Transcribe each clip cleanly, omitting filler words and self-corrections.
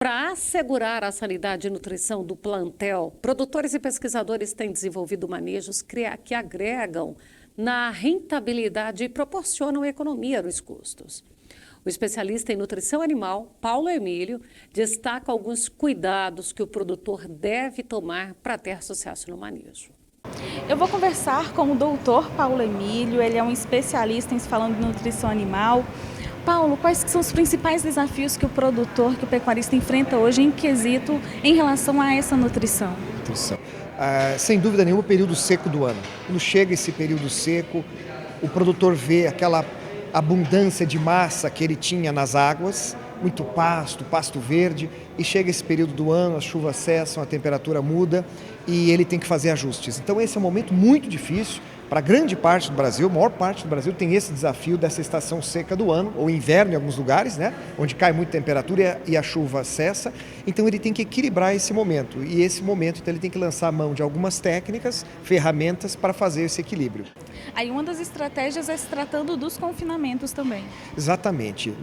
Para assegurar a sanidade e nutrição do plantel, produtores e pesquisadores têm desenvolvido manejos que agregam na rentabilidade e proporcionam economia nos custos. O especialista em nutrição animal, Paulo Emílio, destaca alguns cuidados que o produtor deve tomar para ter sucesso no manejo. Eu vou conversar com o doutor Paulo Emílio, ele é um especialista em falando de nutrição animal. Paulo, quais são os principais desafios que o produtor, que o pecuarista enfrenta hoje em relação a essa nutrição? Sem dúvida nenhuma, o período seco do ano. Quando chega esse período seco, o produtor vê aquela abundância de massa que ele tinha nas águas, muito pasto verde, e chega esse período do ano, as chuvas cessam, a temperatura muda e ele tem que fazer ajustes. Então esse é um momento muito difícil para grande parte do Brasil, a maior parte do Brasil tem esse desafio dessa estação seca do ano, ou inverno em alguns lugares, né, onde cai muita temperatura e a chuva cessa. Então ele tem que equilibrar esse momento, e esse momento então, ele tem que lançar a mão de algumas técnicas, ferramentas para fazer esse equilíbrio. Aí uma das estratégias é se tratando dos confinamentos também. Exatamente.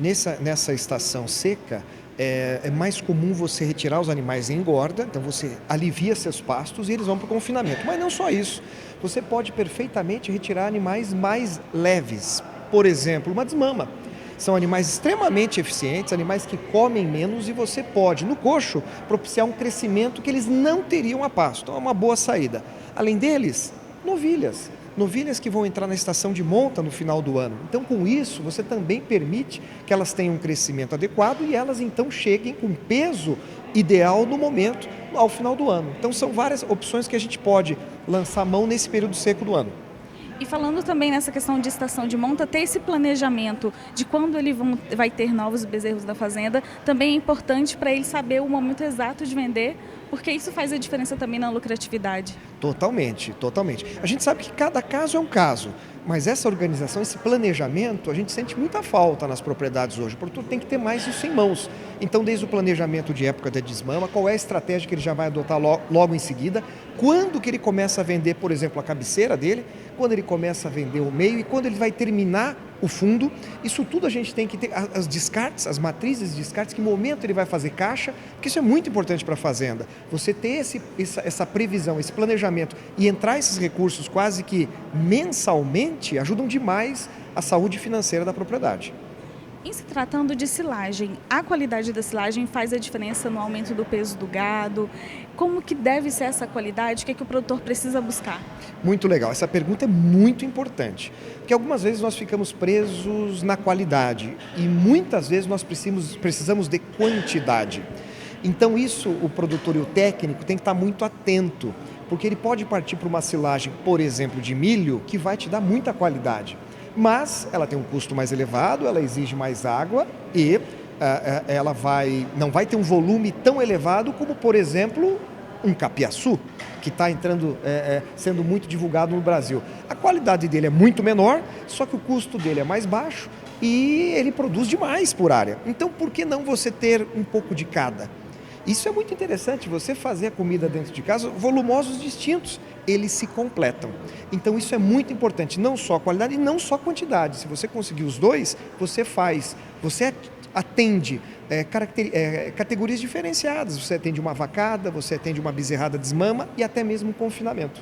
Nessa estação seca, é mais comum você retirar os animais em engorda, então você alivia seus pastos e eles vão para o confinamento. Mas não só isso, você pode perfeitamente retirar animais mais leves. Por exemplo, uma desmama. São animais extremamente eficientes, animais que comem menos e você pode, no coxo, propiciar um crescimento que eles não teriam a pasto. Então é uma boa saída. Além deles, novilhas. Novilhas que vão entrar na estação de monta no final do ano. Então, com isso, você também permite que elas tenham um crescimento adequado e elas, então, cheguem com peso ideal no momento, ao final do ano. Então, são várias opções que a gente pode lançar mão nesse período seco do ano. E falando também nessa questão de estação de monta, ter esse planejamento de quando ele vai ter novos bezerros da fazenda, também é importante para ele saber o momento exato de vender, porque isso faz a diferença também na lucratividade. Totalmente. A gente sabe que cada caso é um caso, mas essa organização, esse planejamento, a gente sente muita falta nas propriedades hoje. O produtor tem que ter mais isso em mãos. Então, desde o planejamento de época da desmama, qual é a estratégia que ele já vai adotar logo em seguida, quando que ele começa a vender, por exemplo, a cabeceira dele, quando ele começa a vender o meio e quando ele vai terminar o fundo. Isso tudo a gente tem que ter, as descartes, as matrizes de descartes, que momento ele vai fazer caixa, porque isso é muito importante para a fazenda. Você ter essa previsão, esse planejamento e entrar esses recursos quase que mensalmente ajudam demais a saúde financeira da propriedade. Em se tratando de silagem, a qualidade da silagem faz a diferença no aumento do peso do gado? Como que deve ser essa qualidade? O que é que o produtor precisa buscar? Muito legal, essa pergunta é muito importante, porque algumas vezes nós ficamos presos na qualidade e muitas vezes nós precisamos de quantidade. Então isso, o produtor e o técnico tem que estar muito atento, porque ele pode partir para uma silagem, por exemplo, de milho, que vai te dar muita qualidade. Mas ela tem um custo mais elevado, ela exige mais água e ela não vai ter um volume tão elevado como, por exemplo, um capiaçu, que está sendo muito divulgado no Brasil. A qualidade dele é muito menor, só que o custo dele é mais baixo e ele produz demais por área. Então, por que não você ter um pouco de cada? Isso é muito interessante, você fazer a comida dentro de casa, volumosos distintos, eles se completam. Então isso é muito importante, não só a qualidade e não só a quantidade. Se você conseguir os dois, você atende categorias diferenciadas. Você atende uma vacada, você atende uma bezerrada desmama e até mesmo um confinamento.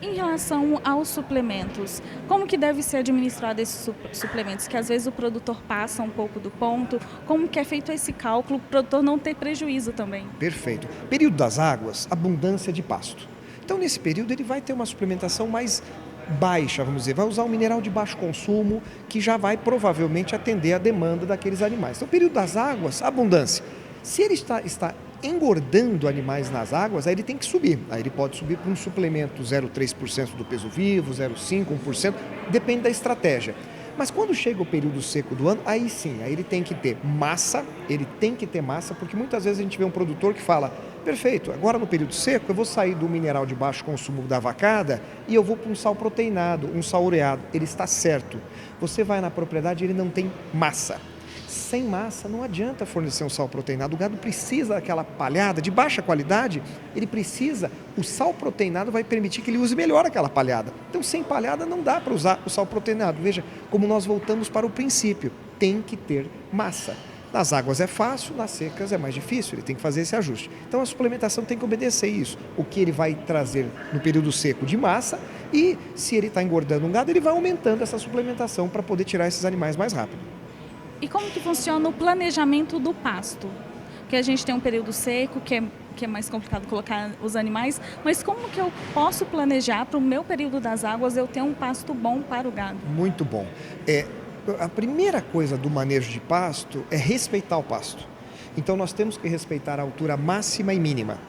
Em relação aos suplementos, como que deve ser administrado esses suplementos? Que às vezes o produtor passa um pouco do ponto, como que é feito esse cálculo para o produtor não ter prejuízo também? Perfeito. Período das águas, abundância de pasto. Então nesse período ele vai ter uma suplementação mais baixa, vamos dizer, vai usar um mineral de baixo consumo que já vai provavelmente atender a demanda daqueles animais. Então período das águas, abundância. Se ele está engordando animais nas águas, aí ele tem que subir. Aí ele pode subir para um suplemento 0,3% do peso vivo, 0,5%, 1%, depende da estratégia. Mas quando chega o período seco do ano, aí sim, aí ele tem que ter massa, porque muitas vezes a gente vê um produtor que fala, perfeito, agora no período seco eu vou sair do mineral de baixo consumo da vacada e eu vou para um sal proteinado, um sal ureado. Ele está certo. Você vai na propriedade e ele não tem massa. Sem massa não adianta fornecer um sal proteinado. O gado precisa daquela palhada de baixa qualidade, o sal proteinado vai permitir que ele use melhor aquela palhada. Então sem palhada não dá para usar o sal proteinado. Veja como nós voltamos para o princípio, tem que ter massa. Nas águas é fácil, nas secas é mais difícil, ele tem que fazer esse ajuste. Então a suplementação tem que obedecer isso. O que ele vai trazer no período seco de massa e se ele está engordando um gado, ele vai aumentando essa suplementação para poder tirar esses animais mais rápido. E como que funciona o planejamento do pasto? Porque a gente tem um período seco, que é mais complicado colocar os animais, mas como que eu posso planejar para o meu período das águas eu ter um pasto bom para o gado? Muito bom. A primeira coisa do manejo de pasto é respeitar o pasto. Então nós temos que respeitar a altura máxima e mínima.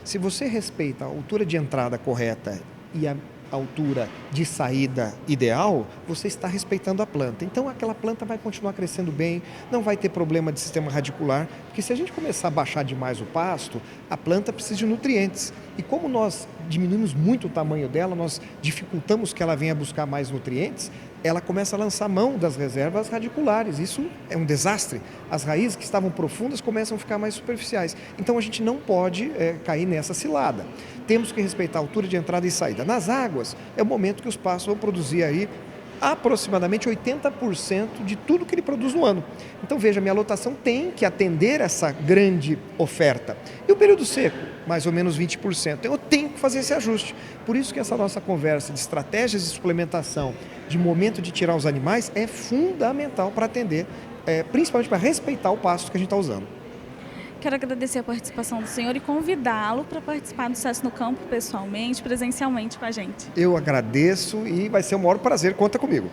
Se você respeita a altura de entrada correta e a altura de saída ideal, você está respeitando a planta. Então aquela planta vai continuar crescendo bem, não vai ter problema de sistema radicular, porque se a gente começar a baixar demais o pasto, a planta precisa de nutrientes. E como nós diminuímos muito o tamanho dela, nós dificultamos que ela venha buscar mais nutrientes, ela começa a lançar mão das reservas radiculares. Isso é um desastre. As raízes que estavam profundas começam a ficar mais superficiais. Então a gente não pode cair nessa cilada. Temos que respeitar a altura de entrada e saída. Nas águas, é o momento que os pastos vão produzir aí aproximadamente 80% de tudo que ele produz no ano. Então veja, minha lotação tem que atender essa grande oferta. E o período seco, mais ou menos 20%. Eu tenho que fazer esse ajuste. Por isso que essa nossa conversa de estratégias de suplementação, de momento de tirar os animais, é fundamental para atender, principalmente para respeitar o pasto que a gente está usando. Quero agradecer a participação do senhor e convidá-lo para participar do SESC no Campo pessoalmente, presencialmente com a gente. Eu agradeço e vai ser o maior prazer, conta comigo.